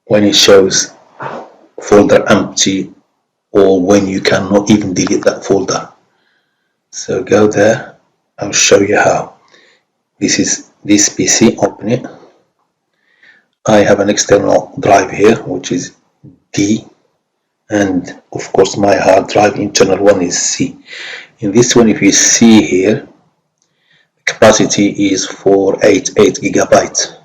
when it shows folder empty, or when you cannot even delete that folder. So go there, I'll show you how. This is this PC, open it. I have an external drive here, which is D, and of course my hard drive internal one is C. In this one, if you see here, the capacity is 488 gigabytes.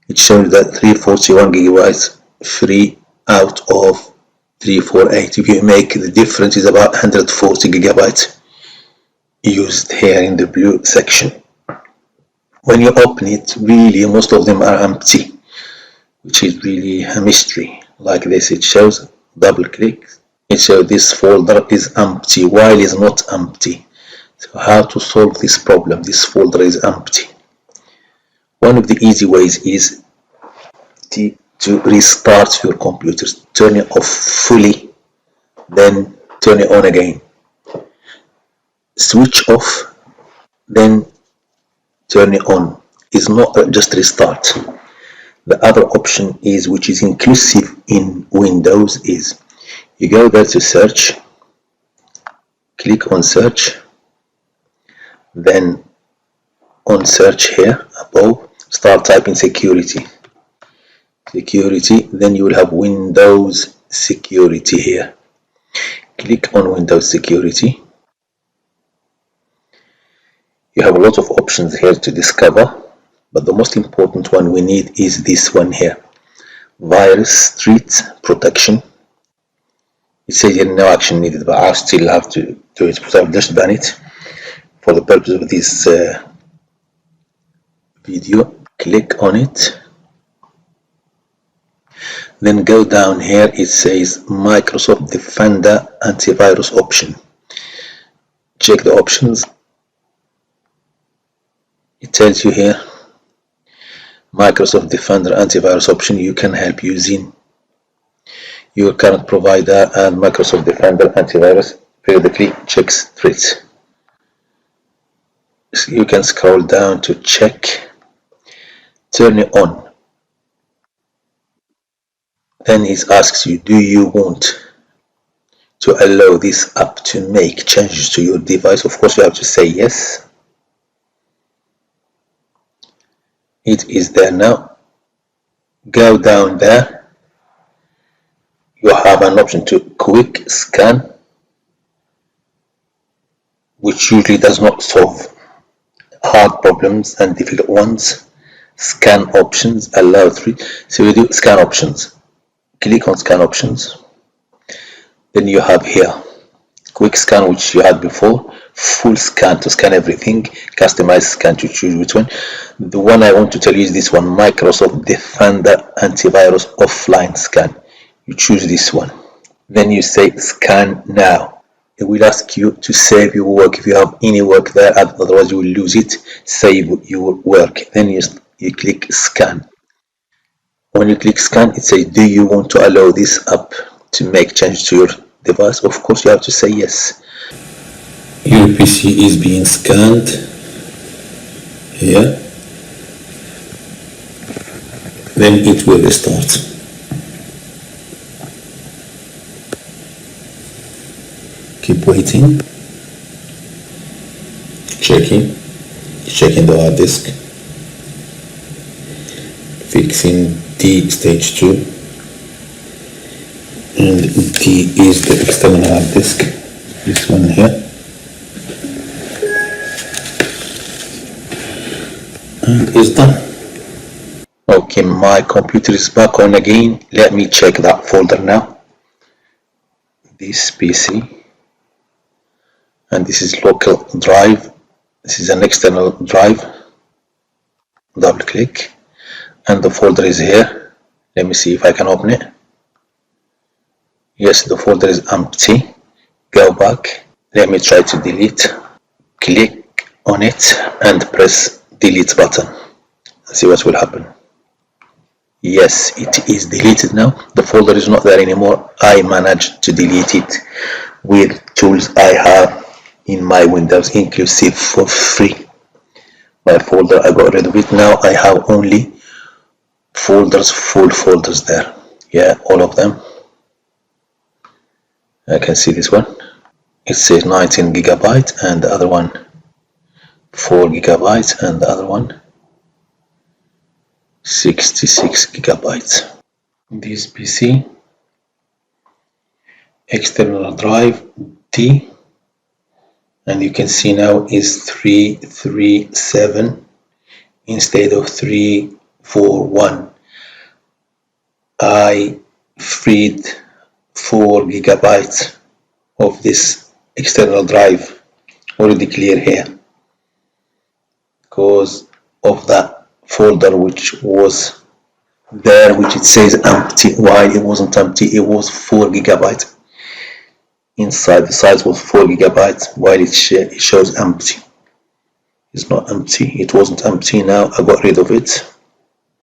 It shows that 341 gigabytes free out of 348. If you make the difference, is about 140 gigabytes used here in the blue section. When you open it, really most of them are empty, which is really a mystery. Like this, it shows, double click, it shows this folder is empty while it's not empty. So how to solve this problem? This folder is empty. One of the easy ways is to restart your computer. Turn it off fully, then turn it on again. Switch off, then turn it on. It's not just restart. The other option is, which is inclusive in Windows, is you go there to search, click on search, then on search here above, start typing security, then you will have Windows security here. Click on Windows security. You have a lot of options here to discover, but the most important one we need is this one here, virus threat protection. It says here no action needed, but I still have to do it because I've just done it for the purpose of this video. Click on it, then go down here. It says Microsoft Defender antivirus option. Check the options. It tells you here Microsoft Defender antivirus option. You can help using your current provider, and Microsoft Defender antivirus periodically checks threats. So you can scroll down to check, turn it on. Then it asks you, do you want to allow this app to make changes to your device? Of course you have to say yes. It is there now. Go down there. You have an option to quick scan, which usually does not solve hard problems and difficult ones. Scan options, allow three. So you do scan options. Click on scan options. Then you have here quick scan, which you had before, full scan to scan everything, customized scan to choose which one. The one I want to tell you is this one, Microsoft Defender antivirus offline scan. You choose this one, then you say scan now. It will ask you to save your work if you have any work there, otherwise you will lose it. Save your work, then you click scan. When you click scan, it says, do you want to allow this app to make changes to your device? Of course you have to say yes. Your PC is being scanned here, then it will restart. Keep waiting, checking the hard disk, fixing D stage 2, and D is the external hard disk, this one here, and it's done. Okay, my computer is back on again. Let me check that folder now. This PC, and this is local drive. This is an external drive. Double click, and the folder is here. Let me see if I can open it. Yes, the folder is empty. Go back. Let me try to delete. Click on it and press delete button. See what will happen. Yes, it is deleted now. The folder is not there anymore. I managed to delete it with tools I have in my Windows, inclusive for free. My folder, I got rid of it. Now I have only folders, full folders there. Yeah, all of them. I can see this one. It says 19 gigabyte, and the other one 4 gigabytes, and the other one 66 gigabytes. This PC, external drive D, and you can see now is 337 instead of 341. I freed 4 gigabytes of this external drive already clear here because of that folder which was there, which it says empty. Why it wasn't empty? It was 4 gigabytes inside. The size was 4 gigabytes while it shows empty. It's not empty. It wasn't empty. Now I got rid of it.